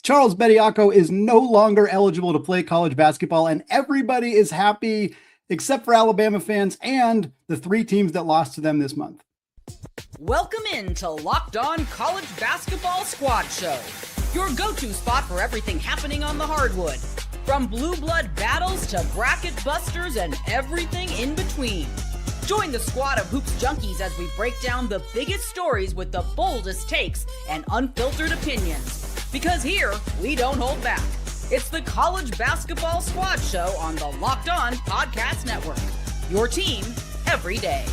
Charles Bediako is no longer eligible to play college basketball, and everybody is happy except for Alabama fans and the three teams that lost to them this month. Welcome in to Locked On College Basketball Squad Show, your go-to spot for everything happening on the hardwood, from blue blood battles to bracket busters and everything in between. Join the squad of hoops junkies as we break down the biggest stories with the boldest takes and unfiltered opinions. Because here, we don't hold back. It's the College Basketball Squad Show on the Locked On Podcast Network. Your team every day.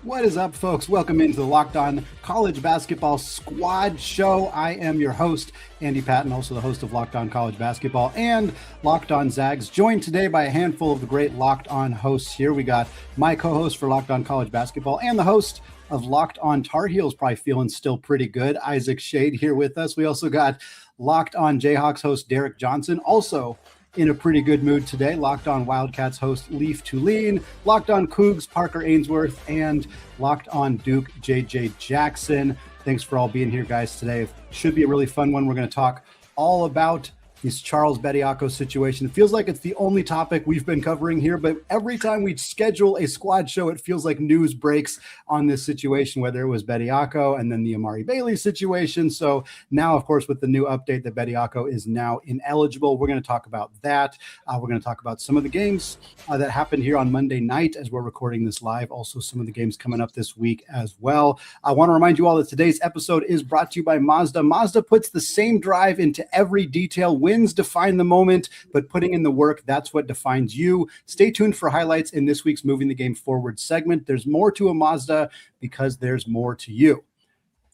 What is up, folks? Welcome into the Locked On College Basketball Squad Show. I am your host, Andy Patton, also the host of Locked On College Basketball and Locked On Zags, joined today by a handful of the great Locked On hosts here. We got my co-host for Locked On College Basketball and the host of Locked On Tar Heels, probably feeling still pretty good, Isaac Shade, here with us. We also got Locked On Jayhawks host Derek Johnson, also in a pretty good mood today. Locked On Wildcats host Leaf Tulane, Locked On Cougs Parker Ainsworth, and Locked On Duke JJ Jackson. Thanks for all being here, guys, today. Should be a really fun one. We're going to talk all about this Charles Bediako situation. It feels like it's the only topic we've been covering here, but every time we schedule a squad show, it feels like news breaks on this situation, whether it was Bediako and then the Amari Bailey situation. So now, of course, with the new update that Bediako is now ineligible, we're going to talk about that. We're going to talk about some of the games that happened here on Monday night as we're recording this live. Also, some of the games coming up this week as well. I want to remind you all that today's episode is brought to you by Mazda. Mazda puts the same drive into every detail. Wins define the moment, but putting in the work, that's what defines you. Stay tuned for highlights in this week's Moving the Game Forward segment. There's more to a Mazda because there's more to you.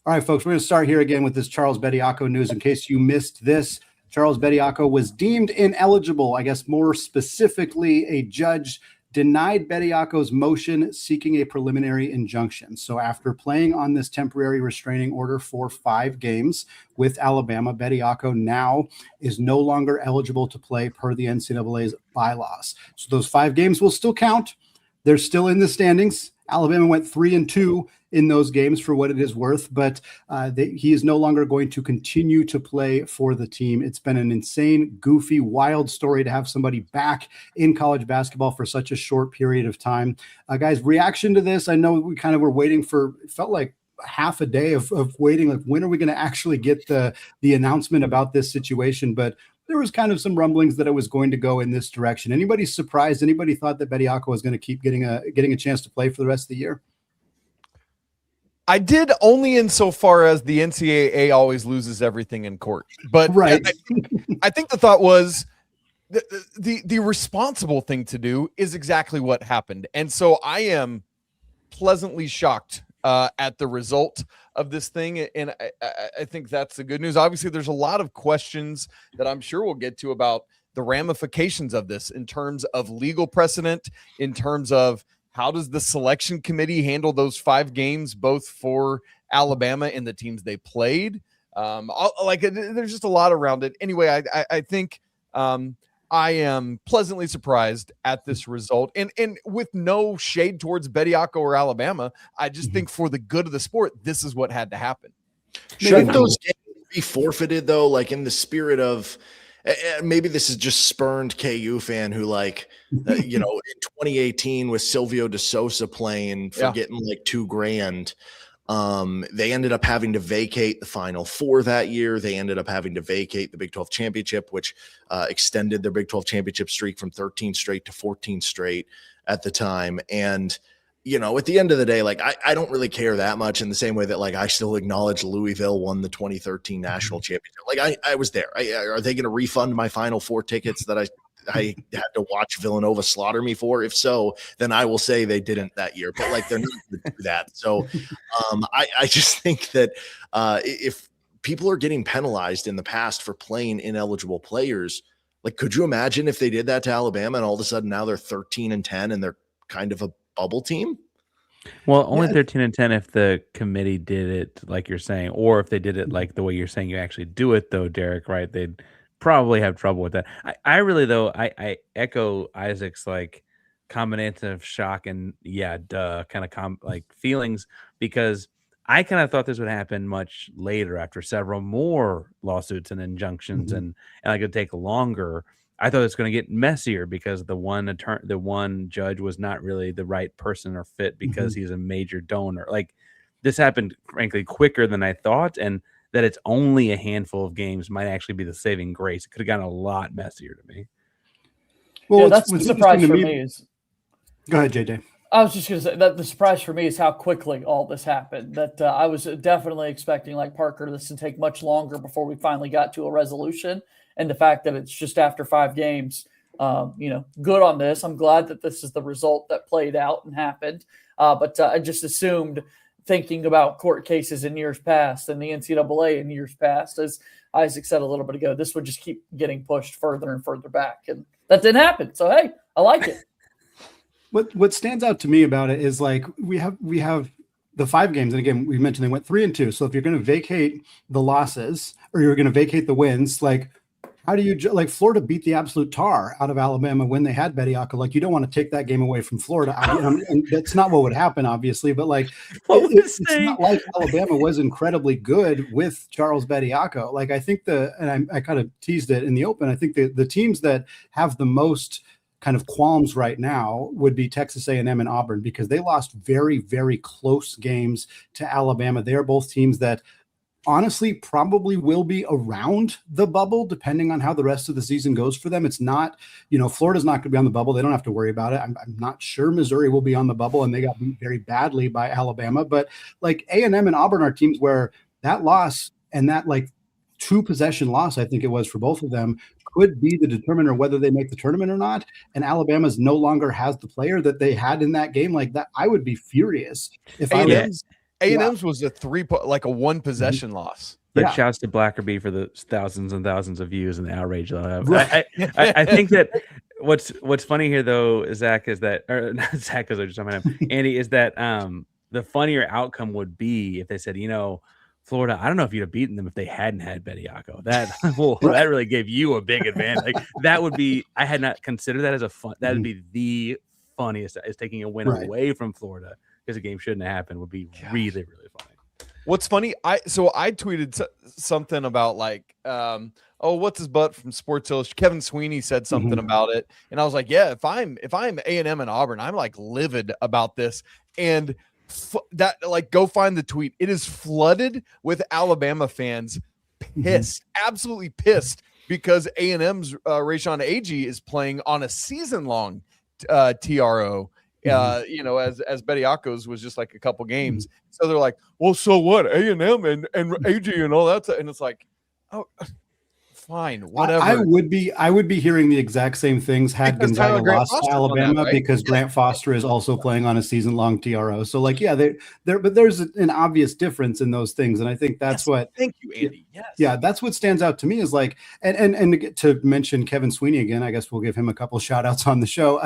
All right, folks, we're going to start here again with this Charles Bediako news. In case you missed this, Charles Bediako was deemed ineligible. I guess more specifically, a judge denied Bediako's motion seeking a preliminary injunction. So after playing on this temporary restraining order for 5 games with Alabama, Bediako now is no longer eligible to play per the NCAA's bylaws. So those 5 games will still count. They're still in the standings. Alabama went 3-2 in those games for what it is worth, but he is no longer going to continue to play for the team. It's been an insane, goofy, wild story to have somebody back in college basketball for such a short period of time. Guys, reaction to this, I know we kind of were waiting for, it felt like half a day of waiting, like when are we going to actually get the announcement about this situation? But there was kind of some rumblings that it was going to go in this direction. Anybody surprised? Anybody thought that Bediako was going to keep getting a chance to play for the rest of the year? I did, only insofar as the NCAA always loses everything in court. But right. I think the thought was the responsible thing to do is exactly what happened. And so I am pleasantly shocked at the result of this thing. And I think that's the good news. Obviously, there's a lot of questions that I'm sure we'll get to about the ramifications of this in terms of legal precedent, in terms of how does the selection committee handle those 5 games, both for Alabama and the teams they played? There's just a lot around it. Anyway, I think I am pleasantly surprised at this result, and with no shade towards Bediako or Alabama. I just think for the good of the sport, this is what had to happen. Shouldn't those games be forfeited, though? Like, in the spirit of, maybe this is just spurned KU fan who, like, in 2018 with Silvio De Sousa playing for getting like $2,000. They ended up having to vacate the Final Four that year. They ended up having to vacate the Big 12 championship, which extended their Big 12 championship streak from 13 straight to 14 straight at the time. And, at the end of the day, like, I don't really care that much, in the same way that, like, I still acknowledge Louisville won the 2013 national championship. Like, I was there. Are they going to refund my Final Four tickets that I had to watch Villanova slaughter me for? If so, then I will say they didn't that year, but, like, they're not going to do that. So I just think that if people are getting penalized in the past for playing ineligible players, like, could you imagine if they did that to Alabama and all of a sudden now they're 13-10 and they're kind of a bubble team? Well, only 13-10 if the committee did it like you're saying, or if they did it like the way you're saying you actually do it, though, Derek, right? They'd probably have trouble with that. I really, though, I echo Isaac's like combination of shock and kind of feelings, because I kind of thought this would happen much later after several more lawsuits and injunctions, and like it'd take longer. I thought it was going to get messier because the one judge was not really the right person or fit because he's a major donor. Like this happened, frankly, quicker than I thought, and that it's only a handful of games might actually be the saving grace. It could have gotten a lot messier to me. Well, that's the surprise for me. Go ahead, JJ. I was just going to say that the surprise for me is how quickly all this happened. That I was definitely expecting, like Parker, this to take much longer before we finally got to a resolution. And the fact that it's just after 5 games, good on this. I'm glad that this is the result that played out and happened. But I just assumed, thinking about court cases in years past and the NCAA in years past, as Isaac said a little bit ago, this would just keep getting pushed further and further back. And that didn't happen. So, hey, I like it. What stands out to me about it is like we have the 5 games, and again we mentioned they went 3-2. So if you're going to vacate the losses or you're going to vacate the wins, like how do you like Florida beat the absolute tar out of Alabama when they had Bediako? Like you don't want to take that game away from Florida, and that's not what would happen, obviously. But like it's not like Alabama was incredibly good with Charles Bediako. Like I think I kind of teased it in the open. I think the teams that have the most kind of qualms right now would be Texas A&M and Auburn, because they lost very, very close games to Alabama. They are both teams that honestly probably will be around the bubble depending on how the rest of the season goes for them. It's not, Florida's not going to be on the bubble. They don't have to worry about it. I'm not sure Missouri will be on the bubble, and they got beat very badly by Alabama. But like A&M and Auburn are teams where that loss and that like 2-possession loss, I think it was for both of them, could be the determiner whether they make the tournament or not. And Alabama's no longer has the player that they had in that game. Like that, I would be furious if A&M's was a 1-possession loss. But shouts to Blackerby for the thousands and thousands of views and the outrage they'll have. I think that what's funny here though, Zach, is that, or not Zach, because I just talking about him, Andy, is that the funnier outcome would be if they said, Florida, I don't know if you'd have beaten them if they hadn't had Bediako. That really gave you a big advantage. Like that would be, I had not considered that as that would be the funniest, is taking a win away from Florida because the game shouldn't have happened would be really, really funny. What's funny, I tweeted something about like, what's his butt from Sports Illustrated? Kevin Sweeney said something about it, and I was like, yeah, if I'm A&M and Auburn, I'm like livid about this. And that like go find the tweet. It is flooded with Alabama fans pissed, absolutely pissed, because A&M's Rayshon Agee is playing on a season-long TRO. As Bediako's was just like a couple games. So they're like, well, so what? A&M and Agee and all that stuff. And it's like, oh, fine, whatever. I would be hearing the exact same things had Gonzaga lost to Alabama, because Grant Foster is also playing on a season-long TRO. So like, yeah, but there's an obvious difference in those things, and I think that's what. Thank you, Andy. Yes. Yeah, that's what stands out to me is like, and to mention Kevin Sweeney again, I guess we'll give him a couple shout outs on the show.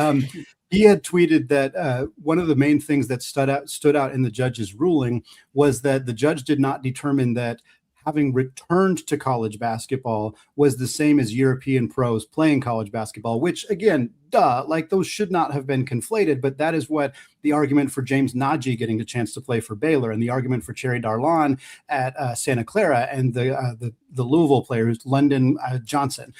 He had tweeted that one of the main things that stood out in the judge's ruling was that the judge did not determine that having returned to college basketball was the same as European pros playing college basketball, which again, like those should not have been conflated, but that is what the argument for James Najee getting the chance to play for Baylor, and the argument for Cherry Darlon at Santa Clara, and the Louisville players, London Johnson.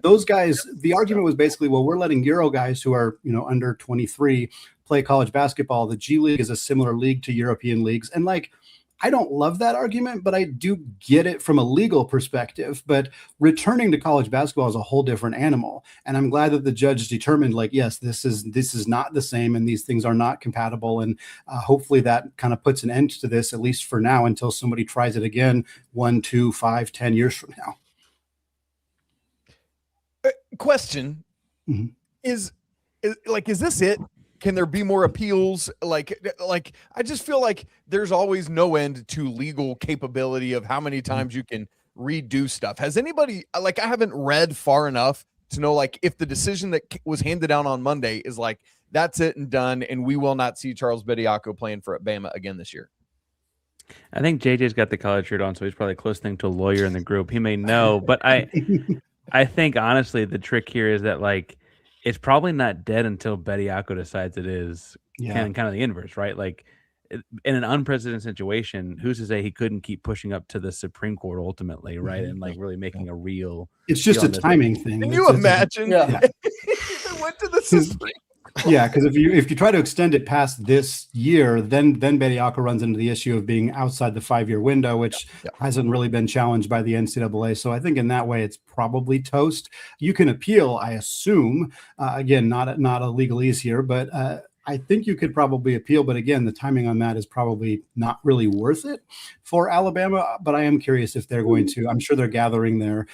Those guys, the argument was basically, well, we're letting Euro guys who are, under 23 play college basketball. The G League is a similar league to European leagues. And like, I don't love that argument, but I do get it from a legal perspective. But returning to college basketball is a whole different animal. And I'm glad that the judge determined, like, yes, this is not the same, and these things are not compatible. And hopefully that kind of puts an end to this, at least for now, until somebody tries it again 1, 2, 5, 10 years from now. Question is this it? Can there be more appeals? Like I just feel like there's always no end to legal capability of how many times you can redo stuff. Has anybody, like, I haven't read far enough to know, like, if the decision that was handed down on Monday is like, that's it and done, and we will not see Charles Bediako playing for Bama again this year. I think JJ's got the college shirt on, so he's probably close thing to a lawyer in the group. He may know, but I think honestly the trick here is that, like, it's probably not dead until Bediako decides it is. Kind of the inverse, right? Like in an unprecedented situation, who's to say he couldn't keep pushing up to the Supreme Court ultimately, right? And like really making a real. It's just a timing thing. Can you imagine? Yeah. They went to the Supreme. Yeah, because if you try to extend it past this year, then Bediako runs into the issue of being outside the 5-year window, which hasn't really been challenged by the NCAA. So I think in that way, it's probably toast. You can appeal, I assume. Again, not a legalese here, but I think you could probably appeal. But again, the timing on that is probably not really worth it for Alabama. But I am curious if they're going to. I'm sure they're gathering their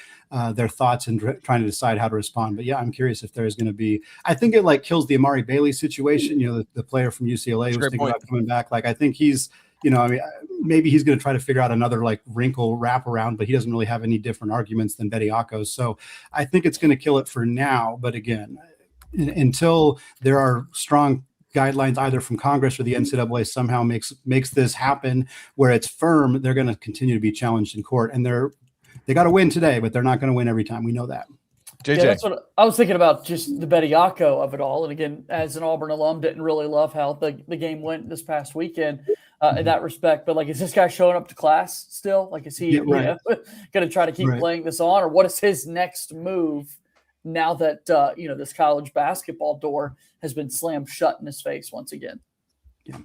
thoughts and trying to decide how to respond. But yeah, I'm curious if there's going to be. I think it like kills the Amari Bailey situation. You know, the player from UCLA was thinking about coming back. Like I think he's. You know, I mean, maybe he's going to try to figure out another like wrinkle wraparound, but he doesn't really have any different arguments than Bediako's. So I think it's going to kill it for now. But again, until there are strong guidelines either from Congress or the NCAA somehow makes this happen where it's firm, they're going to continue to be challenged in court. And they got to win today, but they're not going to win every time. We know that. JJ. Yeah, that's what I was thinking about, just the Bediako of it all. And again, as an Auburn alum, didn't really love how the game went this past weekend in that respect. But like, is this guy showing up to class still? Like, is he going to try to keep playing this on, or what is his next move now that this college basketball door has been slammed shut in his face once again? Yeah.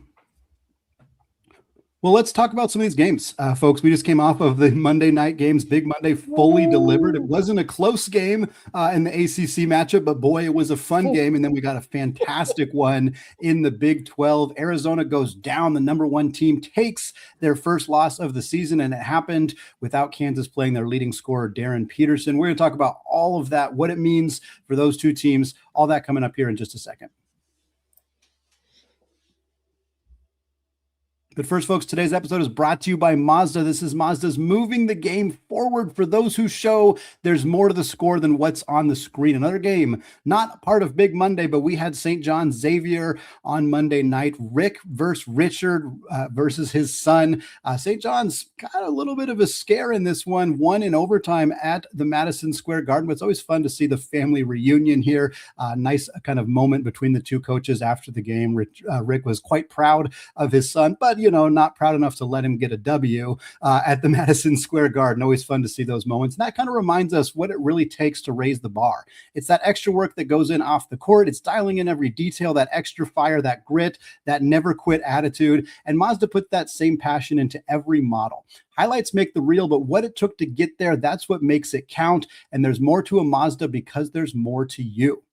Well, let's talk about some of these games, folks. We just came off of the Monday night games. Big Monday fully delivered. It wasn't a close game in the ACC matchup, but boy, it was a fun game. And then we got a fantastic one in the Big 12. Arizona goes down. The number 1 team takes their first loss of the season, and it happened without Kansas playing their leading scorer, Darryn Peterson. We're going to talk about all of that, what it means for those two teams, all that coming up here in just a second. But first, folks, today's episode is brought to you by Mazda. This is Mazda's moving the game forward for those who show there's more to the score than what's on the screen. Another game, not part of Big Monday, but we had St. John's Xavier on Monday night. Rick versus Richard versus his son. St. John's got a little bit of a scare in this one, won in overtime at the Madison Square Garden. But it's always fun to see the family reunion here. Nice kind of moment between the two coaches after the game. Rick was quite proud of his son, but not proud enough to let him get a W at the Madison Square Garden. Always fun to see those moments. And that kind of reminds us what it really takes to raise the bar. It's that extra work that goes in off the court. It's dialing in every detail, that extra fire, that grit, that never quit attitude. And Mazda put that same passion into every model. Highlights make the reel, but what it took to get there, that's what makes it count. And there's more to a Mazda because there's more to you.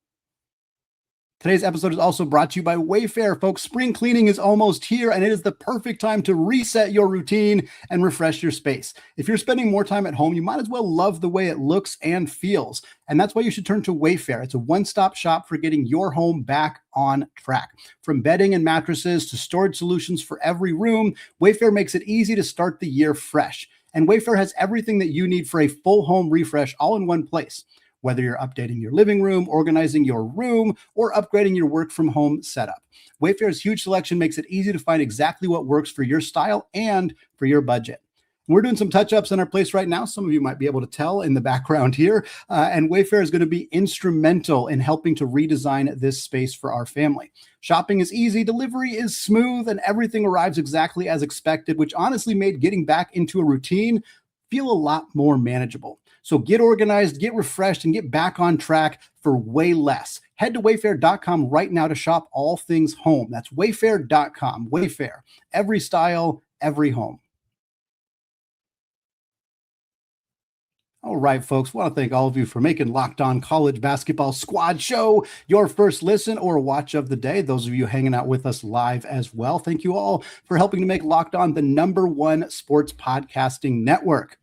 Today's episode is also brought to you by Wayfair. Folks, spring cleaning is almost here, and it is the perfect time to reset your routine and refresh your space. If you're spending more time at home, you might as well love the way it looks and feels. And that's why you should turn to Wayfair. It's a one-stop shop for getting your home back on track. From bedding and mattresses to storage solutions for every room, Wayfair makes it easy to start the year fresh. And Wayfair has everything that you need for a full home refresh all in one place. Whether you're updating your living room, organizing your room, or upgrading your work from home setup. Wayfair's huge selection makes it easy to find exactly what works for your style and for your budget. We're doing some touch-ups in our place right now. Some of you might be able to tell in the background here. And Wayfair is going to be instrumental in helping to redesign this space for our family. Shopping is easy, delivery is smooth, and everything arrives exactly as expected, which honestly made getting back into a routine feel a lot more manageable. So get organized, get refreshed, and get back on track for way less. Head to wayfair.com right now to shop all things home. That's wayfair.com. Wayfair, every style, every home. All right, folks, I want to thank all of you for making Locked On College Basketball Squad Show your first listen or watch of the day. Those of you hanging out with us live as well, thank you all for helping to make Locked On the #1 sports podcasting network.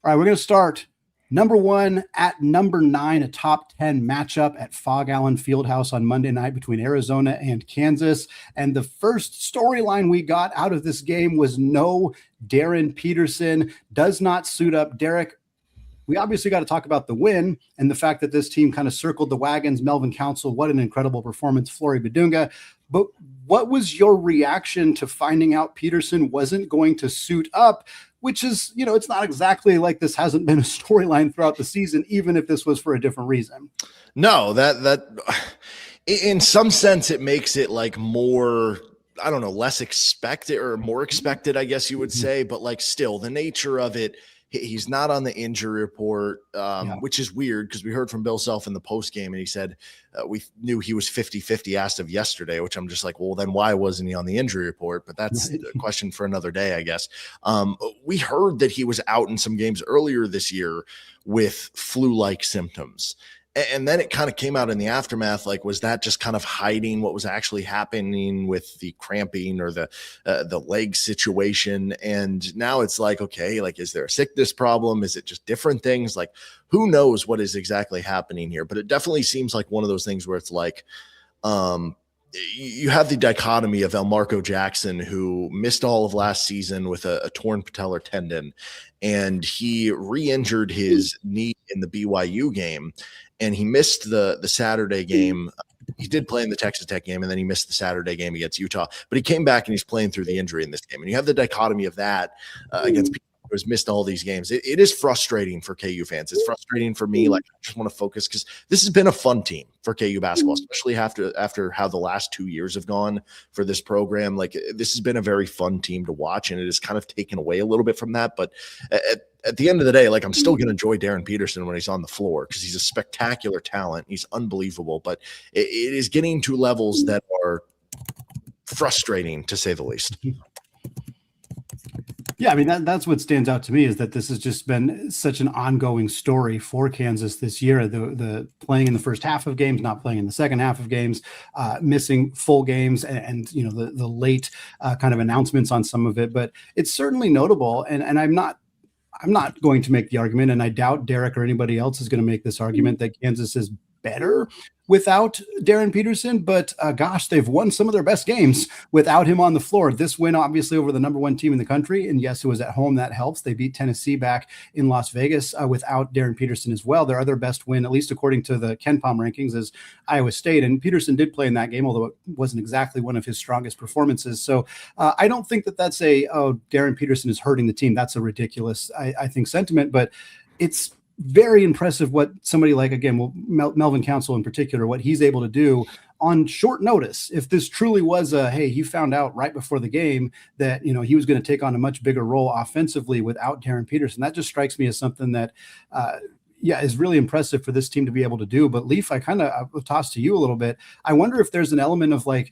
All right, we're going to start number 1 at number 9, a top 10 matchup at Fog Allen Fieldhouse on Monday night between Arizona and Kansas. And the first storyline we got out of this game was no Darryn Peterson does not suit up. Derek, we obviously got to talk about the win and the fact that this team kind of circled the wagons. Melvin Council, what an incredible performance. Flory Badunga. But what was your reaction to finding out Peterson wasn't going to suit up? Which is, it's not exactly like this hasn't been a storyline throughout the season, even if this was for a different reason. No, that in some sense, it makes it like more I don't know, less expected or more expected, I guess you would say, but like still the nature of it, he's not on the injury report, which is weird because we heard from Bill Self in the post game and he said we knew he was 50-50 as of yesterday, which I'm just like, well, then why wasn't he on the injury report? But that's a question for another day, I guess. We heard that he was out in some games earlier this year with flu-like symptoms. And then it kind of came out in the aftermath, like, was that just kind of hiding what was actually happening with the cramping or the leg situation? And now it's like, okay, like, is there a sickness problem? Is it just different things? Like, who knows what is exactly happening here? But it definitely seems like one of those things where it's like, you have the dichotomy of Elmarco Jackson, who missed all of last season with a torn patellar tendon, and he re-injured his knee in the BYU game. And he missed the Saturday game. He did play in the Texas Tech game, and then he missed the Saturday game against Utah. But he came back and he's playing through the injury in this game. And you have the dichotomy of that against people who has missed all these games. It is frustrating for KU fans. It's frustrating for me. Like, I just want to focus because this has been a fun team for KU basketball, especially after how the last 2 years have gone for this program. Like, this has been a very fun team to watch, and it has kind of taken away a little bit from that. But at the end of the day, like, I'm still going to enjoy Darryn Peterson when he's on the floor because he's a spectacular talent. He's unbelievable, but it is getting to levels that are frustrating, to say the least. Yeah, I mean, that's what stands out to me is that this has just been such an ongoing story for Kansas this year. The playing in the first half of games, not playing in the second half of games, missing full games, and you know, the late kind of announcements on some of it. But it's certainly notable, and I'm not going to make the argument, and I doubt Derek or anybody else is going to make this argument that Kansas is better without Darryn Peterson, but gosh, they've won some of their best games without him on the floor. This win, obviously, over the number one team in the country, and yes, it was at home. That helps. They beat Tennessee back in Las Vegas without Darryn Peterson as well. Their other best win, at least according to the KenPom rankings, is Iowa State, and Peterson did play in that game, although it wasn't exactly one of his strongest performances. So I don't think that that's Darryn Peterson is hurting the team. That's a ridiculous, I think, sentiment, but it's very impressive what somebody like, again, Melvin Council in particular, what he's able to do on short notice. If this truly was hey, he found out right before the game that, you know, he was going to take on a much bigger role offensively without Darryn Peterson, that just strikes me as something that, is really impressive for this team to be able to do. But Leaf, I kind of toss to you a little bit. I wonder if there's an element of like,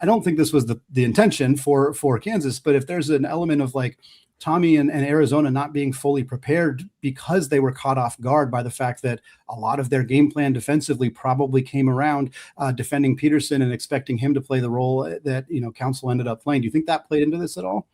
I don't think this was the intention for Kansas, but if there's an element of like, Tommy and Arizona not being fully prepared because they were caught off guard by the fact that a lot of their game plan defensively probably came around defending Peterson and expecting him to play the role that, you know, Council ended up playing. Do you think that played into this at all?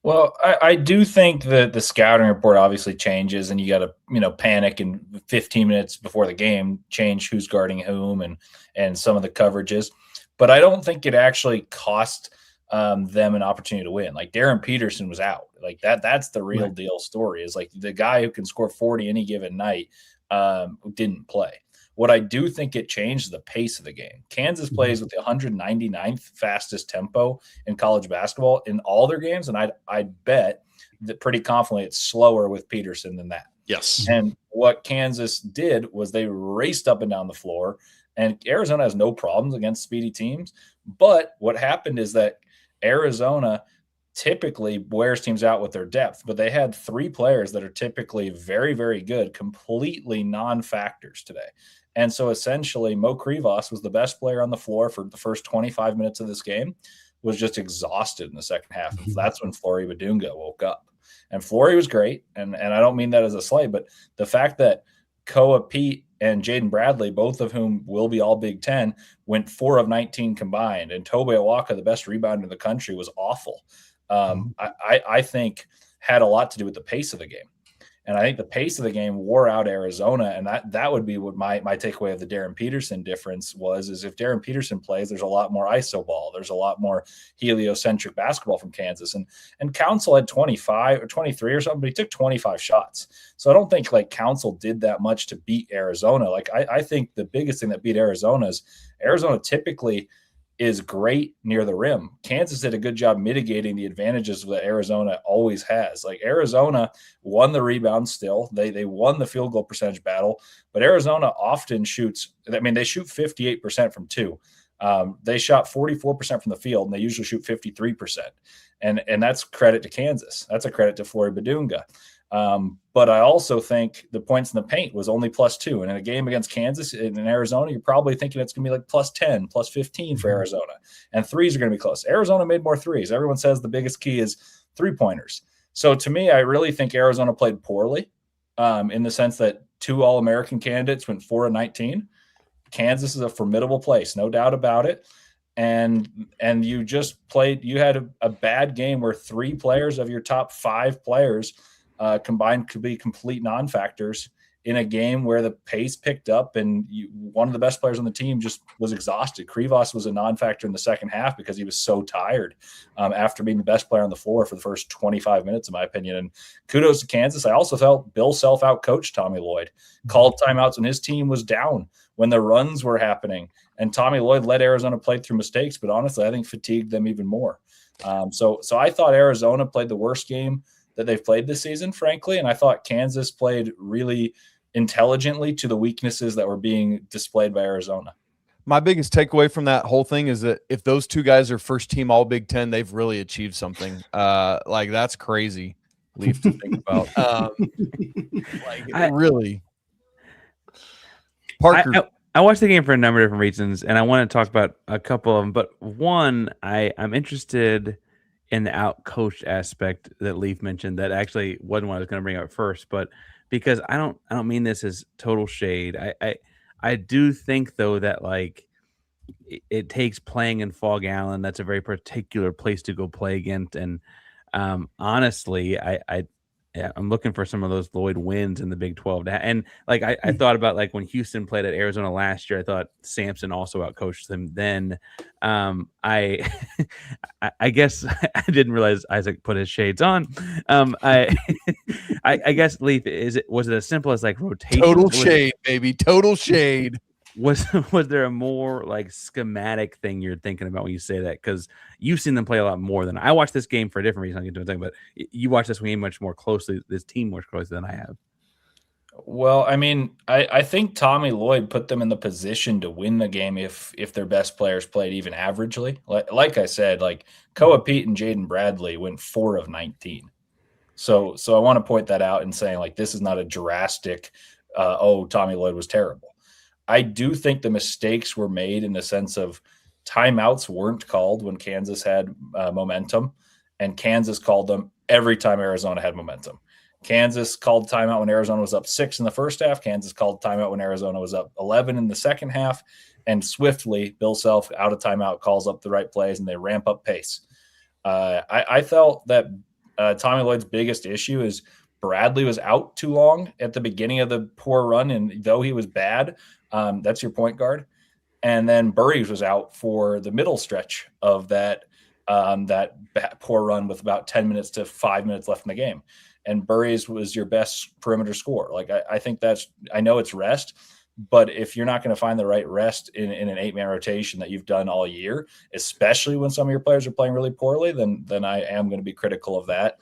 Well, I do think that the scouting report obviously changes, and you got to, you know, panic and 15 minutes before the game change who's guarding whom and some of the coverages. But I don't think it actually cost them an opportunity to win. Like, Darryn Peterson was out. Like, that's the real deal story, is like the guy who can score 40 any given night didn't play. What I do think it changed the pace of the game. Kansas plays with the 199th fastest tempo in college basketball in all their games, and I'd bet that pretty confidently it's slower with Peterson than that. Yes. And what Kansas did was they raced up and down the floor, and Arizona has no problems against speedy teams. But what happened is that Arizona typically wears teams out with their depth, but they had three players that are typically very, very good, completely non-factors today. And so essentially Mo Krivas was the best player on the floor for the first 25 minutes of this game, was just exhausted in the second half. That's when Flory Badunga woke up. And Flory was great, and I don't mean that as a slight, but the fact that Koa Pete and Jaden Bradley, both of whom will be all Big Ten, went 4 of 19 combined. And Tobe Awaka, the best rebounder in the country, was awful. I think had a lot to do with the pace of the game. And I think the pace of the game wore out Arizona. And that would be what my takeaway of the Darryn Peterson difference is if Darryn Peterson plays, there's a lot more iso ball. There's a lot more heliocentric basketball from Kansas. And Council had 25 or 23 or something, but he took 25 shots. So I don't think like Council did that much to beat Arizona. Like I think the biggest thing that beat Arizona is Arizona typically is great near the rim. Kansas did a good job mitigating the advantages that Arizona always has. Like, Arizona won the rebound still. They won the field goal percentage battle, but Arizona often shoots. I mean, they shoot 58% from two. They shot 44% from the field, and they usually shoot 53%. And that's credit to Kansas. That's a credit to Flory Badunga. But I also think the points in the paint was only +2. And in a game against Kansas in Arizona, you're probably thinking it's going to be like +10, +15 for Arizona. And threes are going to be close. Arizona made more threes. Everyone says the biggest key is three-pointers. So to me, I really think Arizona played poorly in the sense that 2 All-American candidates went 4-19. Kansas is a formidable place, no doubt about it. And you just played – you had a bad game where 3 players of your top 5 players combined could be complete non-factors in a game where the pace picked up and one of the best players on the team just was exhausted. Krivas was a non-factor in the second half because he was so tired after being the best player on the floor for the first 25 minutes, in my opinion. And kudos to Kansas. I also felt Bill Self out-coached Tommy Lloyd, called timeouts when his team was down, when the runs were happening. And Tommy Lloyd let Arizona play through mistakes, but honestly, I think fatigued them even more. So I thought Arizona played the worst game that they've played this season, frankly. And I thought Kansas played really intelligently to the weaknesses that were being displayed by Arizona. My biggest takeaway from that whole thing is that if those 2 guys are first team all Big Ten, they've really achieved something. Like that's crazy, Leaf, to think about. Really. Parker. I watched the game for a number of different reasons, and I want to talk about a couple of them. But one, I'm interested in the out-coached aspect that Leaf mentioned. That actually wasn't what I was going to bring up first, but because I don't mean this as total shade. I do think though that like it takes playing in Fog Allen. That's a very particular place to go play against, and honestly, I'm looking for some of those Lloyd wins in the Big 12. And like I thought about like when Houston played at Arizona last year, I thought Sampson also outcoached them. Then I guess I didn't realize Isaac put his shades on. I guess Leaf, was it as simple as like rotation? Total shade, baby. Total shade. Was there a more like schematic thing you're thinking about when you say that? Because you've seen them play a lot more than I watched this game for a different reason. I'll get to it, but you watched this game much more closely, this team more closely than I have. Well, I mean, I think Tommy Lloyd put them in the position to win the game if their best players played even averagely. Like I said, like Koa Pete and Jaden Bradley went 4 of 19. So I want to point that out and saying like this is not a drastic. Tommy Lloyd was terrible. I do think the mistakes were made in the sense of timeouts weren't called when Kansas had momentum, and Kansas called them every time Arizona had momentum. Kansas called timeout when Arizona was up 6 in the first half. Kansas called timeout when Arizona was up 11 in the second half. And swiftly, Bill Self out of timeout calls up the right plays, and they ramp up pace. I felt that Tommy Lloyd's biggest issue is Bradley was out too long at the beginning of the poor run, and though he was bad, that's your point guard. And then Burries was out for the middle stretch of that poor run with about 10 minutes to 5 minutes left in the game. And Burries was your best perimeter scorer. Like I think I know it's rest, but if you're not going to find the right rest in an 8-man rotation that you've done all year, especially when some of your players are playing really poorly, then I am going to be critical of that.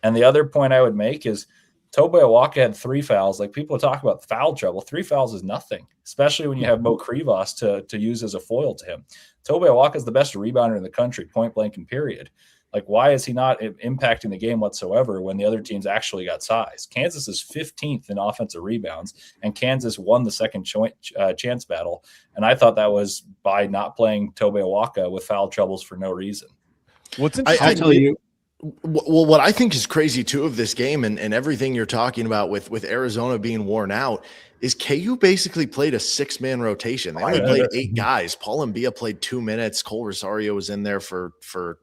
And the other point I would make is Tobe Awaka had 3 fouls. Like people talk about foul trouble. 3 fouls is nothing, especially when you have Mo Krivas to use as a foil to him. Tobe Awaka is the best rebounder in the country, point blank and period. Like, why is he not impacting the game whatsoever when the other teams actually got size? Kansas is 15th in offensive rebounds, and Kansas won the second chance battle. And I thought that was by not playing Tobe Awaka with foul troubles for no reason. What's interesting? I tell you. Well, what I think is crazy too of this game and everything you're talking about with Arizona being worn out is KU basically played a 6-man rotation. They only played 8 guys. Paul Mbia played 2 minutes. Cole Rosario was in there for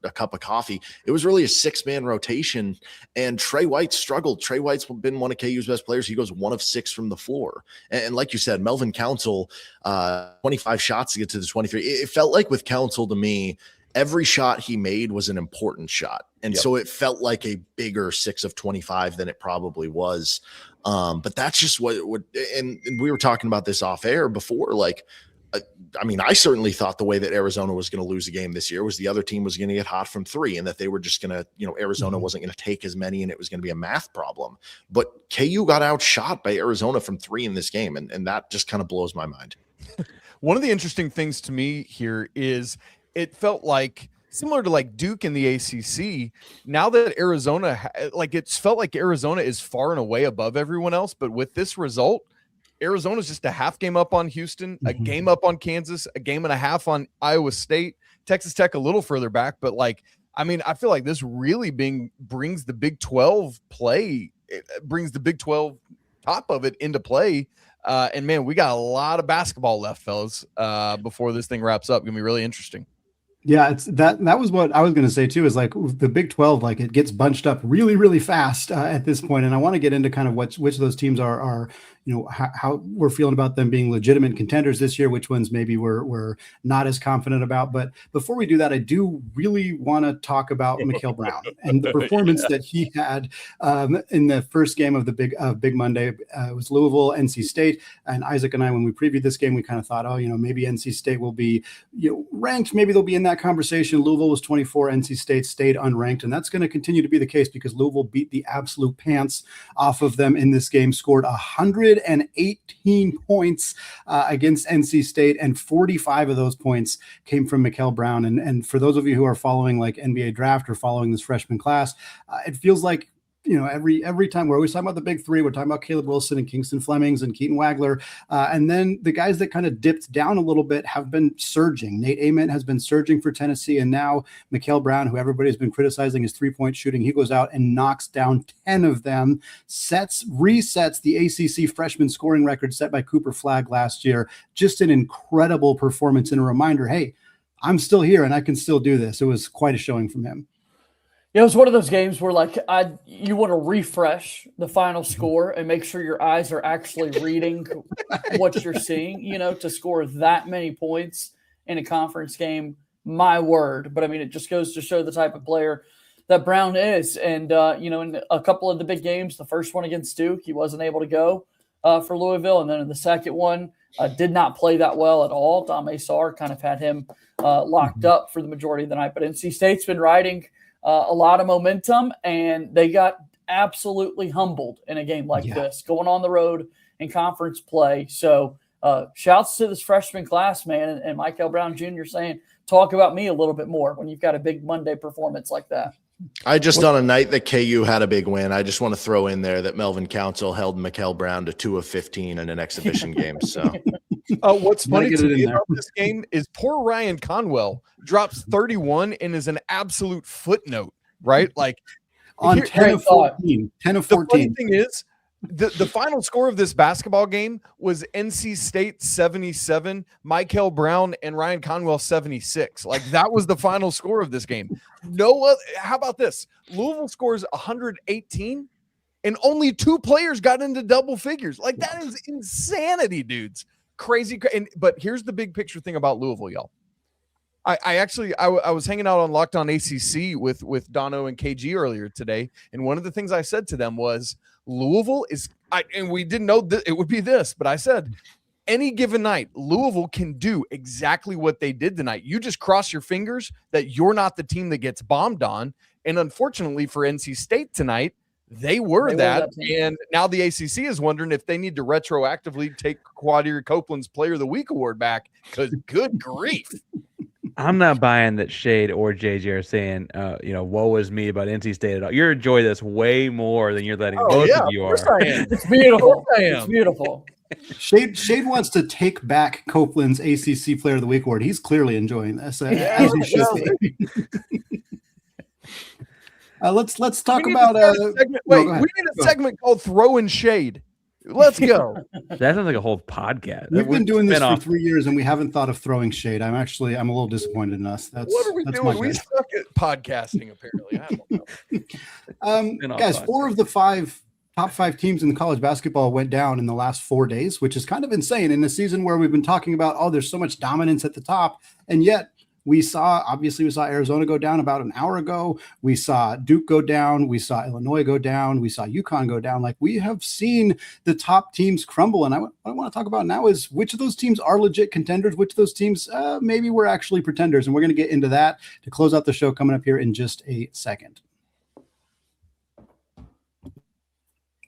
a cup of coffee. It was really a 6-man rotation, and Trey White struggled. Trey White's been one of KU's best players. He goes 1 of 6 from the floor. And like you said, Melvin Council, 25 shots to get to the 23. It felt like with Council to me, every shot he made was an important shot. And so it felt like a bigger 6 of 25 than it probably was. But that's just what it would. And we were talking about this off air before. Like, I mean, I certainly thought the way that Arizona was going to lose the game this year was the other team was going to get hot from 3 and that they were just going to, Arizona wasn't going to take as many and it was going to be a math problem. But KU got outshot by Arizona from 3 in this game. And that just kind of blows my mind. One of the interesting things to me here is it felt like similar to like Duke in the ACC. Now that Arizona, it's felt like Arizona is far and away above everyone else. But with this result, Arizona's just a half game up on Houston, a game up on Kansas, a game and a half on Iowa State, Texas Tech a little further back. But I feel like this really brings the Big 12 play. It brings the Big 12 top of it into play. And man, we got a lot of basketball left, fellas, before this thing wraps up. Gonna be really interesting. Yeah, it's that was what I was going to say too, is like the Big 12, like it gets bunched up really, really fast at this point. And I want to get into kind of which of those teams are how we're feeling about them being legitimate contenders this year, which ones maybe we're not as confident about. But before we do that, I do really want to talk about Mikel Brown and the performance that he had in the first game of the Big Monday. It was Louisville, NC State, and Isaac and I, when we previewed this game, we kind of thought, maybe NC State will be ranked, maybe they'll be in that conversation. Louisville was 24, NC State stayed unranked, and that's going to continue to be the case because Louisville beat the absolute pants off of them in this game, scored 118 points against NC State, and 45 of those points came from Mikel Brown. And for those of you who are following like NBA draft or following this freshman class, it feels like every time we're always talking about the big three. We're talking about Caleb Wilson and Kingston Flemings and Keaton Wagler. And then the guys that kind of dipped down a little bit have been surging. Nate Oats has been surging for Tennessee. And now Mikel Brown, who everybody's been criticizing his 3-point shooting, he goes out and knocks down 10 of them, resets the ACC freshman scoring record set by Cooper Flagg last year. Just an incredible performance and a reminder, hey, I'm still here and I can still do this. It was quite a showing from him. It was one of those games where you want to refresh the final score and make sure your eyes are actually reading what you're seeing, to score that many points in a conference game. My word. But it just goes to show the type of player that Brown is. And, in a couple of the big games, the first one against Duke, he wasn't able to go for Louisville. And then in the second one, did not play that well at all. Dame Sarr kind of had him locked up for the majority of the night. But NC State's been riding a lot of momentum, and they got absolutely humbled in a game like this, going on the road in conference play. So shouts to this freshman class, man, and Mikel Brown Jr. saying, talk about me a little bit more when you've got a big Monday performance like that. On a night that KU had a big win, I just want to throw in there that Melvin Council held Mikel Brown to 2 of 15 in an exhibition game. So what's funny to me about this game is poor Ryan Conwell drops 31 and is an absolute footnote, right? Like on 10 of 14. 10 of 14. The funny thing is, the final score of this basketball game was NC State 77, Mikel Brown and Ryan Conwell 76. Like that was the final score of this game. How about this? Louisville scores 118 and only 2 players got into double figures. Like that is insanity, dudes. Crazy. But here's the big picture thing about Louisville, y'all. I was hanging out on Locked On ACC with Dono and KG earlier today, and one of the things I said to them was Louisville and we didn't know that it would be this, but I said any given night Louisville can do exactly what they did tonight. You just cross your fingers that you're not the team that gets bombed on, and unfortunately for NC State tonight, they were that, and now the ACC is wondering if they need to retroactively take Quadir Copeland's Player of the Week award back because good grief. I'm not buying that Shade or JJ are saying, woe is me about NC State at all. You're enjoying this way more than you're letting both of you are. It's beautiful. It's beautiful. Shade wants to take back Copeland's ACC Player of the Week award. He's clearly enjoying this, as he should be. Let's talk about. We need a segment called "Throw in Shade." Let's go. That sounds like a whole podcast. We've been doing this for 3 years, and we haven't thought of throwing shade. I'm a little disappointed in us. What are we doing? We suck at podcasting, apparently. I don't know. Guys, 4 of the top 5 teams in the college basketball went down in the last 4 days, which is kind of insane in a season where we've been talking about, there's so much dominance at the top, and yet we saw Arizona go down about an hour ago. We saw Duke go down. We saw Illinois go down. We saw UConn go down. Like we have seen the top teams crumble. And what I want to talk about now is which of those teams are legit contenders, which of those teams maybe we're actually pretenders. And we're going to get into that to close out the show coming up here in just a second.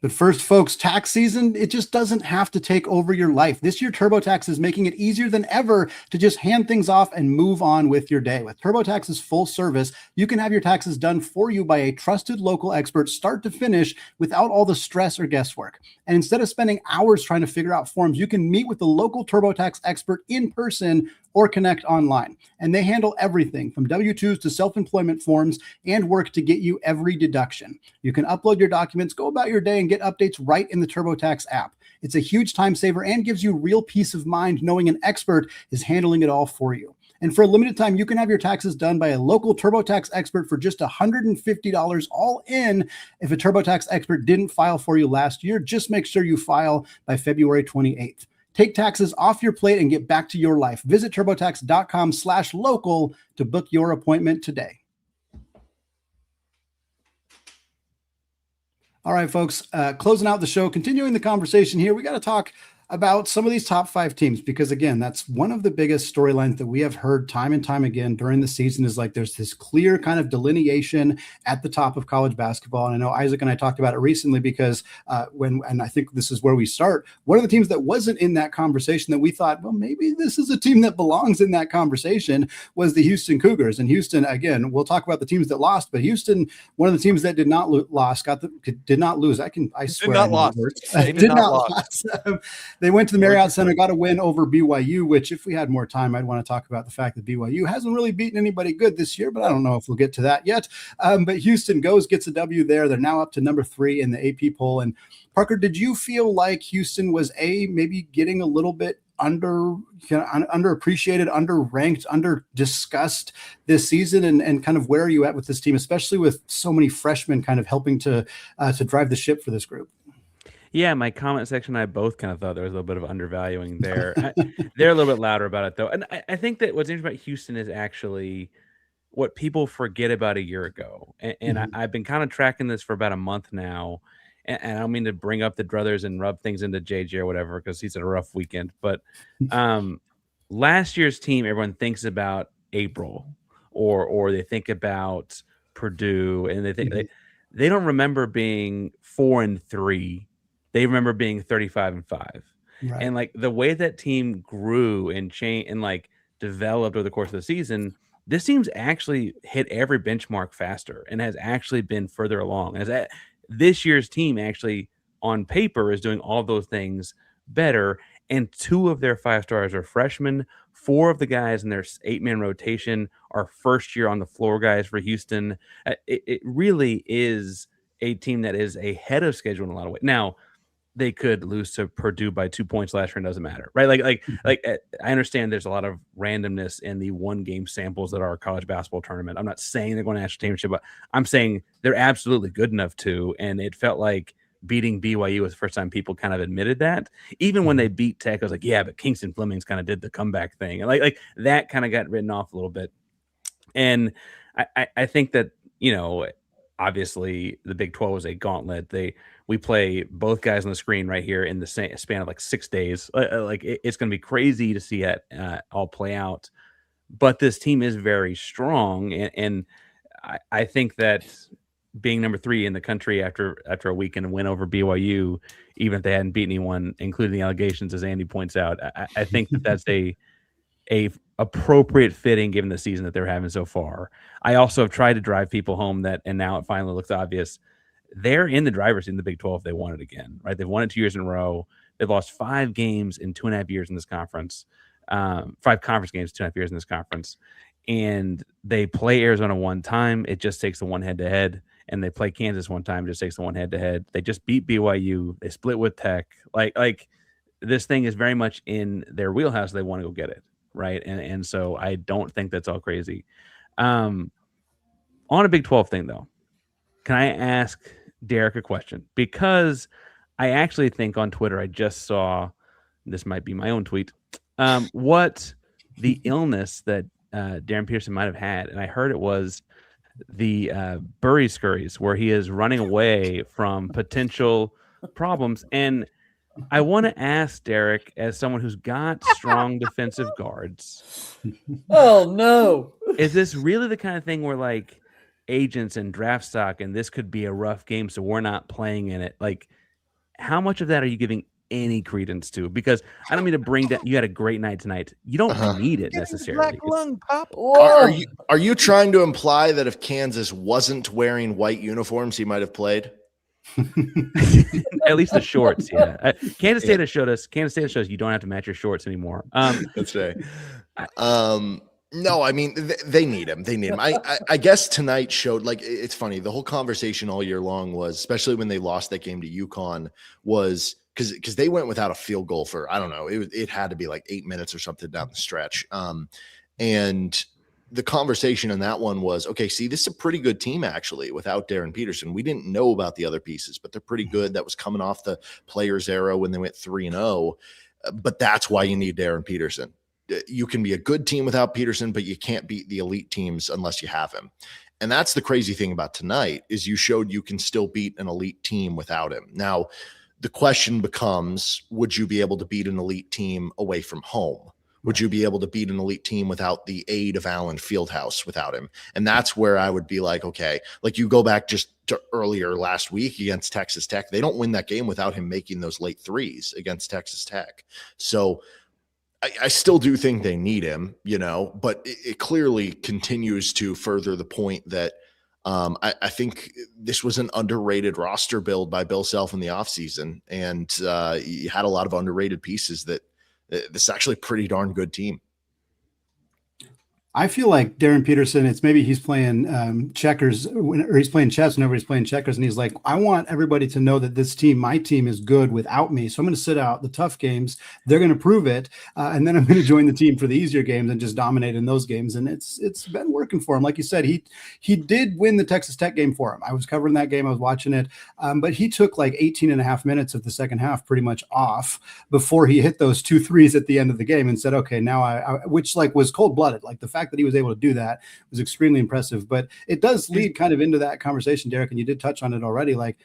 But first, folks, tax season, it just doesn't have to take over your life. This year, TurboTax is making it easier than ever to just hand things off and move on with your day. With TurboTax's full service, you can have your taxes done for you by a trusted local expert start to finish without all the stress or guesswork. And instead of spending hours trying to figure out forms, you can meet with the local TurboTax expert in person or connect online. And they handle everything from W-2s to self-employment forms and work to get you every deduction. You can upload your documents, go about your day, and get updates right in the TurboTax app. It's a huge time saver and gives you real peace of mind knowing an expert is handling it all for you. And for a limited time, you can have your taxes done by a local TurboTax expert for just $150 all in. If a TurboTax expert didn't file for you last year, just make sure you file by February 28th. Take taxes off your plate and get back to your life. Visit turbotax.com/local to book your appointment today. All right, folks, closing out the show, continuing the conversation here, we got to talk about some of these top 5 teams, because again, that's one of the biggest storylines that we have heard time and time again during the season is like there's this clear kind of delineation at the top of college basketball. And I know Isaac and I talked about it recently because and I think this is where we start. One of the teams that wasn't in that conversation that we thought, well, maybe this is a team that belongs in that conversation was the Houston Cougars. And Houston, again, we'll talk about the teams that lost, but Houston, one of the teams that did not lose. I swear. Did not lose. They went to the Marriott Center, got a win over BYU, which if we had more time, I'd want to talk about the fact that BYU hasn't really beaten anybody good this year, but I don't know if we'll get to that yet. But Houston gets a W there. They're now up to number 3 in the AP poll. And Parker, did you feel like Houston was maybe getting a little bit underappreciated, underranked, under-discussed this season? And kind of where are you at with this team, especially with so many freshmen kind of helping to drive the ship for this group? Yeah, my comment section and I both kind of thought there was a little bit of undervaluing there. They're a little bit louder about it, though. And I think that what's interesting about Houston is actually what people forget about a year ago. And I've been kind of tracking this for about a month now. And I don't mean to bring up the druthers and rub things into JJ or whatever, because he's had a rough weekend. But last year's team, everyone thinks about April or they think about Purdue, and they think they don't remember being 4-3. They remember being 35-5. Right. And like the way that team grew and changed and like developed over the course of the season, this team's actually hit every benchmark faster and has actually been further along. This year's team actually on paper is doing all those things better. And 2 of their 5 stars are freshmen. 4 of the guys in their 8-man rotation are first year on the floor guys for Houston. It really is a team that is ahead of schedule in a lot of ways. Now, they could lose to Purdue by 2 points last year, and it doesn't matter, right? Like I understand there's a lot of randomness in the 1-game samples that are a college basketball tournament. I'm not saying they're going to national championship, but I'm saying they're absolutely good enough to. And it felt like beating BYU was the first time people kind of admitted that. Even when they beat Tech, I was like, yeah, but Kingston Flemings kind of did the comeback thing, and like that kind of got written off a little bit. And I think that, obviously the Big 12 was a gauntlet. We play both guys on the screen right here in the span of like 6 days. It's going to be crazy to see it all play out. But this team is very strong, and I think that being number 3 in the country after a weekend win over BYU, even if they hadn't beat anyone, including the allegations, as Andy points out, I think that's a appropriate fitting given the season that they're having so far. I also have tried to drive people home and now it finally looks obvious. They're in the driver's seat in the Big 12 if they won it again, right? They've won it 2 years in a row. They've lost 5 games in 2.5 years in this conference, 5 conference games, 2.5 years in this conference. And they play Arizona one time. It just takes the one head-to-head. And they play Kansas one time. It just takes the one head-to-head. They just beat BYU. They split with Tech. Like this thing is very much in their wheelhouse. They want to go get it, right? And so I don't think that's all crazy. On a Big 12 thing, though, can I ask Derek a question? Because I actually think on Twitter I just saw, this might be my own tweet, what the illness that Darryn Peterson might have had. And I heard it was the Burry Scurries, where he is running away from potential problems. And I want to ask Derek, as someone who's got strong defensive guards, oh no, is this really the kind of thing where like agents and draft stock, and this could be a rough game, so we're not playing in it? Like, how much of that are you giving any credence to? Because I don't mean to bring down. You had a great night tonight. You don't need it necessarily. Black lung pop. Are you trying to imply that if Kansas wasn't wearing white uniforms, he might have played? At least the shorts, yeah. Kansas State has showed us you don't have to match your shorts anymore. That's right. No, I mean they need him. They need him. I guess tonight showed, like, it's funny. The whole conversation all year long was, especially when they lost that game to UConn, was because they went without a field goal for, I don't know, it had to be like 8 minutes or something down the stretch. And the conversation in that one was, okay, see, this is a pretty good team actually without Darryn Peterson. We didn't know about the other pieces, but they're pretty good. That was coming off the Players era when they went 3-0. But that's why you need Darryn Peterson. You can be a good team without Peterson, but you can't beat the elite teams unless you have him. And that's the crazy thing about tonight, is you showed you can still beat an elite team without him. Now, the question becomes, would you be able to beat an elite team away from home? Would you be able to beat an elite team without the aid of Allen Fieldhouse without him? And that's where I would be like, okay, like you go back just to earlier last week against Texas Tech. They don't win that game without him making those late threes against Texas Tech. So I still do think they need him, but it clearly continues to further the point that I think this was an underrated roster build by Bill Self in the offseason. And you had a lot of underrated pieces that this is actually a pretty darn good team. I feel like Darryn Peterson, it's maybe he's playing checkers, or he's playing chess whenever he's playing checkers. And he's like, I want everybody to know that this team, my team, is good without me. So I'm going to sit out the tough games. They're going to prove it. And then I'm going to join the team for the easier games and just dominate in those games. And it's been working for him. Like you said, he did win the Texas Tech game for him. I was covering that game. I was watching it. But he took like 18 and a half minutes of the second half pretty much off before he hit those 2 threes at the end of the game and said, okay, now which like was cold blooded. Like the fact that he was able to do that was extremely impressive. But it does lead kind of into that conversation, Derek, and you did touch on it already. Like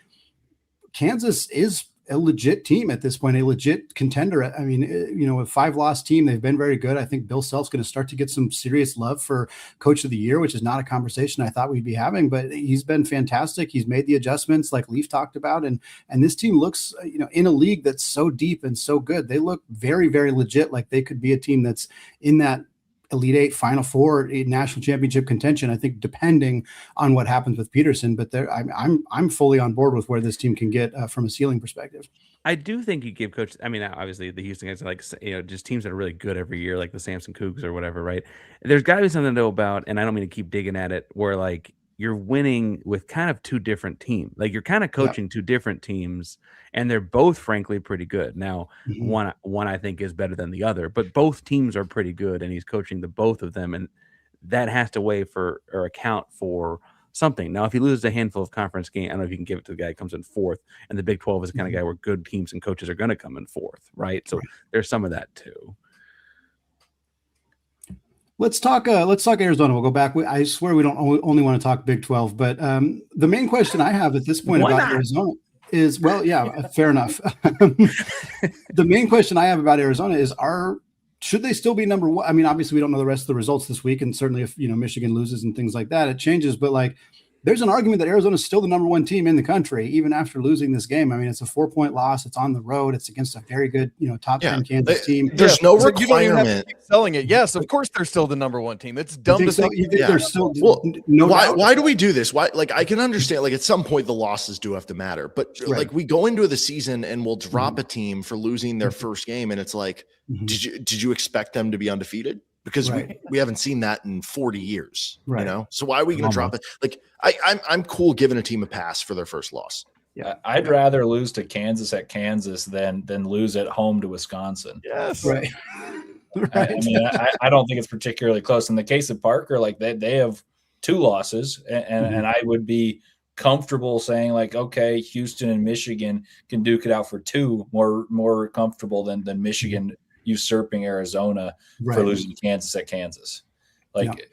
Kansas is a legit team at this point, a legit contender. I mean, a 5-loss team, they've been very good. I think Bill Self's going to start to get some serious love for Coach of the Year, which is not a conversation I thought we'd be having, but he's been fantastic. He's made the adjustments like Leaf talked about. And this team looks, in a league that's so deep and so good, they look very, very legit. Like they could be a team that's in that Elite Eight, Final Four, a national championship contention, I think, depending on what happens with Peterson. But I'm fully on board with where this team can get from a ceiling perspective. I do think you give Coach. I mean, obviously the Houston guys are like, just teams that are really good every year, like the Samson Cougs or whatever, right? There's got to be something to know about, and I don't mean to keep digging at it, where like you're winning with kind of two different teams. Like you're kind of coaching two different teams, and they're both frankly pretty good. Now, one I think is better than the other, but both teams are pretty good, and he's coaching the both of them, and that has to weigh for or account for something. Now, if he loses a handful of conference games, I don't know if you can give it to the guy who comes in fourth, and the Big 12 is the kind of guy where good teams and coaches are going to come in fourth, right? So there's some of that too. Let's talk Arizona. We'll go back. I swear we don't only want to talk Big 12, but the main question I have at this point about Arizona is, fair enough. The main question I have about Arizona is, should they still be number one? I mean, obviously we don't know the rest of the results this week, and certainly if Michigan loses and things like that, it changes. But like, there's an argument that Arizona is still the number one team in the country, even after losing this game. I mean, it's a 4-point loss. It's on the road. It's against a very good, top 10 Kansas team. There's no requirement. You don't even have to keep selling it. Yes, of course they're still the number one team. It's dumb to think. They're still why do we do this? Why? Like, I can understand, like, at some point the losses do have to matter, but like we go into the season and we'll drop a team for losing their first game, and it's like, did you expect them to be undefeated? Because we haven't seen that in 40 years, So why are we going to drop it? Like, I'm cool giving a team a pass for their first loss. Yeah, I'd rather lose to Kansas at Kansas than lose at home to Wisconsin. Yes, right. I mean, I don't think it's particularly close. In the case of Parker, like they have 2 losses, and I would be comfortable saying like, okay, Houston and Michigan can duke it out for 2, more comfortable than Michigan usurping Arizona for losing to Kansas at Kansas. Like,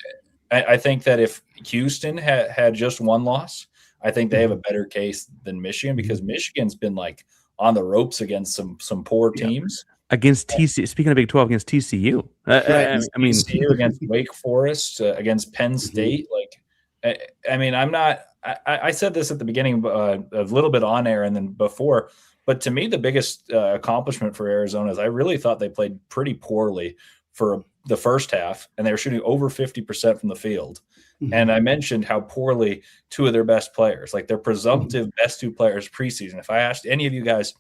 I think that if Houston had just 1 loss, I think they have a better case than Michigan, because Michigan's been like on the ropes against some poor teams. Against TCU, speaking of Big 12, against TCU. I mean, TCU against Wake Forest, against Penn State. Like, I mean, I'm not. I said this at the beginning, a little bit on air, and then before. But to me, the biggest accomplishment for Arizona is I really thought they played pretty poorly for the first half, and they were shooting over 50% from the field. Mhm. And I mentioned how poorly two of their best players, like their presumptive best two players preseason. If I asked any of you guys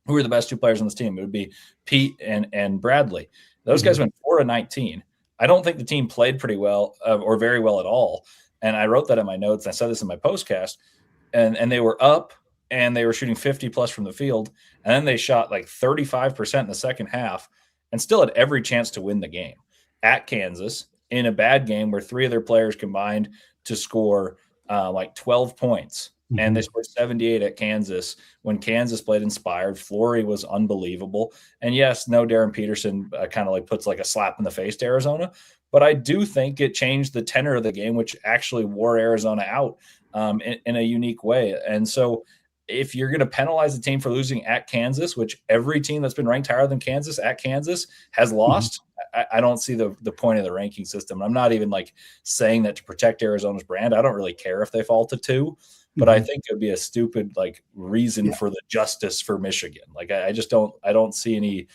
who are the best two players on this team, it would be Pete and Bradley. Those guys went 4-19. I don't think the team played pretty well or very well at all. And I wrote that in my notes. And I said this in my postcast. And they were up and they were shooting 50 plus from the field. And then they shot like 35% in the second half and still had every chance to win the game at Kansas in a bad game where three of their players combined to score like 12 points. And they scored 78 at Kansas when Kansas played inspired. Flory was unbelievable. And yes, no, Darryn Peterson kind of like puts like a slap in the face to Arizona. But I do think it changed the tenor of the game, which actually wore Arizona out in a unique way. And so if you're going to penalize the team for losing at Kansas, which every team that's been ranked higher than Kansas at Kansas has lost, I don't see the point of the ranking system. I'm not even like saying that to protect Arizona's brand. I don't really care if they fall to 2. But I think it would be a stupid like reason for the justice for Michigan. Like I just don't see any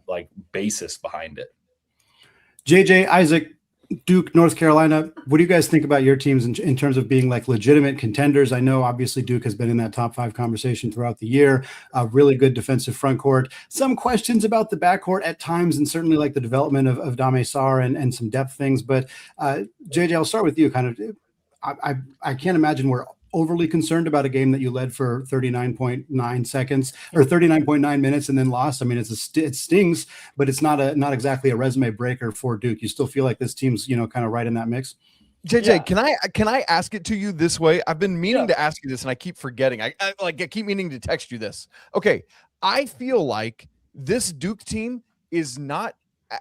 like basis behind it. JJ, Isaac, Duke, North Carolina, what do you guys think about your teams in terms of being like legitimate contenders? I know obviously Duke has been in that top 5 conversation throughout the year. Really good defensive front court. Some questions about the backcourt at times, and certainly like the development of Dame Sarr and some depth things. But JJ, I'll start with you. Kind of, I can't imagine we're overly concerned about a game that you led for 39.9 seconds or 39.9 minutes and then lost. I mean, it stings, but it's not exactly a resume breaker for Duke. You still feel like this team's, kind of right in that mix. JJ, can I ask it to you this way? I've been meaning to ask you this and I keep forgetting. I keep meaning to text you this. Okay. I feel like this Duke team is not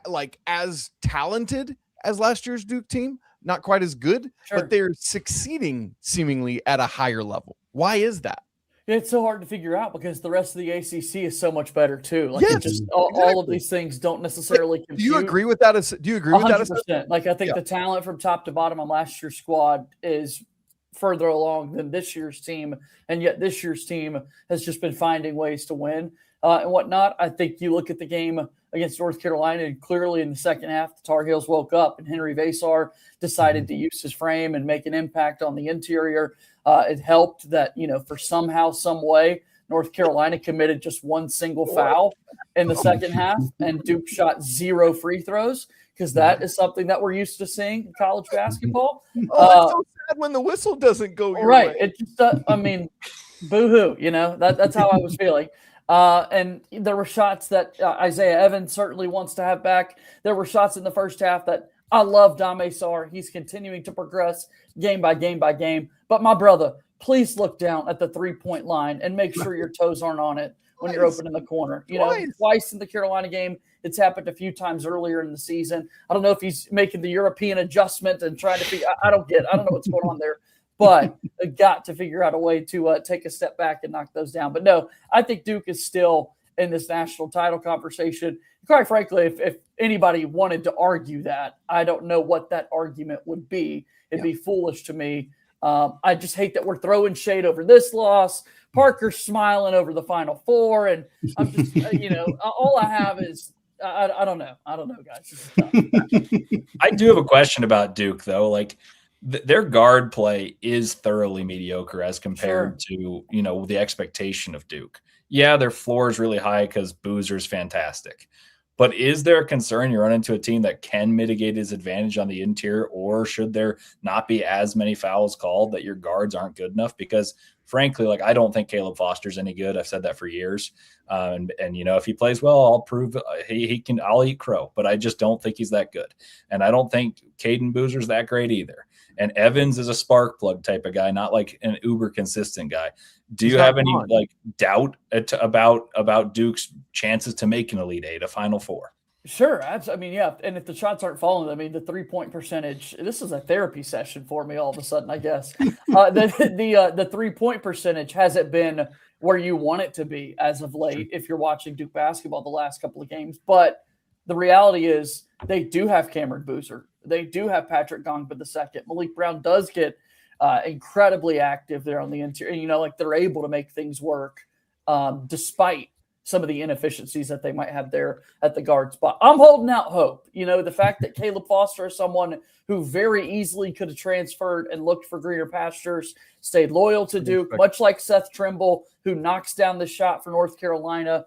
like as talented as last year's Duke team. Not quite as good, but they're succeeding seemingly at a higher level. Why is that? It's so hard to figure out because the rest of the ACC is so much better too. Like exactly. all of these things don't necessarily compute. Do you agree with that? Do you agree with 100%. That? Like I think the talent from top to bottom on last year's squad is further along than this year's team, and yet this year's team has just been finding ways to win and whatnot. I think you look at the game against North Carolina, and clearly in the second half, the Tar Heels woke up, and Henry Vasar decided to use his frame and make an impact on the interior. It helped that, for somehow, some way, North Carolina committed just one single foul in the second half, and Duke shot 0 free throws, because that is something that we're used to seing in college basketball. It's so sad when the whistle doesn't go your way. It just, boo-hoo, that's how I was feeling. And there were shots that Isaiah Evans certainly wants to have back. There were shots in the first half that I love Dame Sarr. He's continuing to progress game by game by game. But my brother, please look down at the 3-point line and make sure your toes aren't on it when you're open in the corner. Twice in the Carolina game. It's happened a few times earlier in the season. I don't know if he's making the European adjustment and trying to figure. I don't know what's going on there. But got to figure out a way to take a step back and knock those down. But no, I think Duke is still in this national title conversation. Quite frankly, if anybody wanted to argue that, I don't know what that argument would be. It'd be foolish to me. I just hate that we're throwing shade over this loss. Parker's smiling over the Final Four. And I'm just, all I have is I don't know. I don't know, guys. I do have a question about Duke, though. Like, their guard play is thoroughly mediocre as compared to, the expectation of Duke. Yeah, their floor is really high because Boozer's fantastic. But is there a concern you run into a team that can mitigate his advantage on the interior, or should there not be as many fouls called that your guards aren't good enough? Because frankly, like, I don't think Caleb Foster's any good. I've said that for years. And if he plays well, I'll prove he can. I'll eat crow, but I just don't think he's that good. And I don't think Caden Boozer's that great either. And Evans is a spark plug type of guy, not like an uber consistent guy. Do you have any doubt about Duke's chances to make an Elite Eight, a Final Four? Sure. Yeah. And if the shots aren't falling, the 3-point percentage, this is a therapy session for me all of a sudden, I guess. The 3-point percentage hasn't been where you want it to be as of late if you're watching Duke basketball the last couple of games. But the reality is they do have Cameron Boozer. They do have Patrick Gongba II. Malik Brown does get incredibly active there on the interior. They're able to make things work despite some of the inefficiencies that they might have there at the guard spot. I'm holding out hope. The fact that Caleb Foster is someone who very easily could have transferred and looked for greener pastures, stayed loyal to Duke, much like Seth Trimble, who knocks down the shot for North Carolina,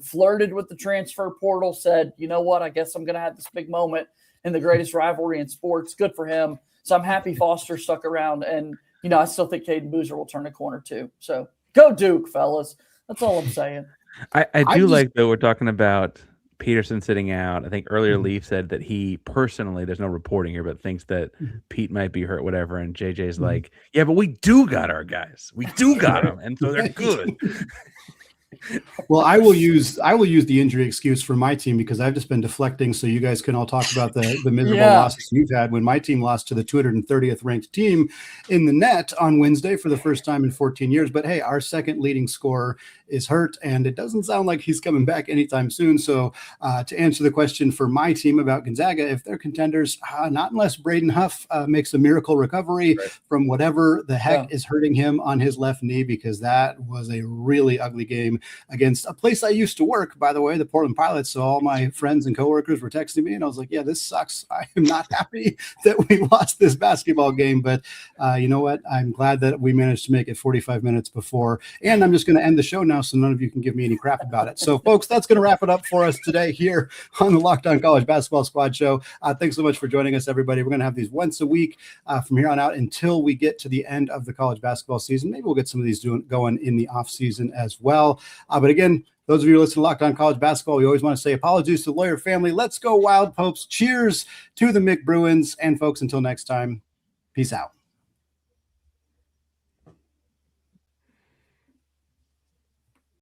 flirted with the transfer portal, said, you know what, I guess I'm going to have this big moment in the greatest rivalry in sports. Good for him. So I'm happy Foster stuck around. And, I still think Caden Boozer will turn a corner too. So go Duke, fellas. That's all I'm saying. I do like, though, we're talking about Peterson sitting out. I think earlier Leaf said that he personally, there's no reporting here, but thinks that Pete might be hurt, whatever. And JJ's like, yeah, but we do got our guys. We do got them. And so they're good. Well, I will use the injury excuse for my team because I've just been deflecting so you guys can all talk about the miserable losses you've had when my team lost to the 230th ranked team in the net on Wednesday for the first time in 14 years. But hey, our second leading scorer is hurt, and it doesn't sound like he's coming back anytime soon. So to answer the question for my team about Gonzaga, if they're contenders, not unless Braden Huff makes a miracle recovery from whatever the heck is hurting him on his left knee, because that was a really ugly game against a place I used to work, by the way, the Portland Pilots. So all my friends and coworkers were texting me, and I was like, yeah, this sucks. I am not happy that we lost this basketball game, but you know what? I'm glad that we managed to make it 45 minutes before, and I'm just going to end the show now so none of you can give me any crap about it. So folks, that's going to wrap it up for us today here on the Locked On College Basketball Squad Show. Thanks so much for joining us, everybody. We're going to have these once a week from here on out until we get to the end of the college basketball season. Maybe we'll get some of these going in the off season as well. But again, those of you who listen to Locked On College Basketball, we always want to say apologies to the Lawyer family. Let's go Wild Popes. Cheers to the Mick Bruins. And folks, until next time, peace out.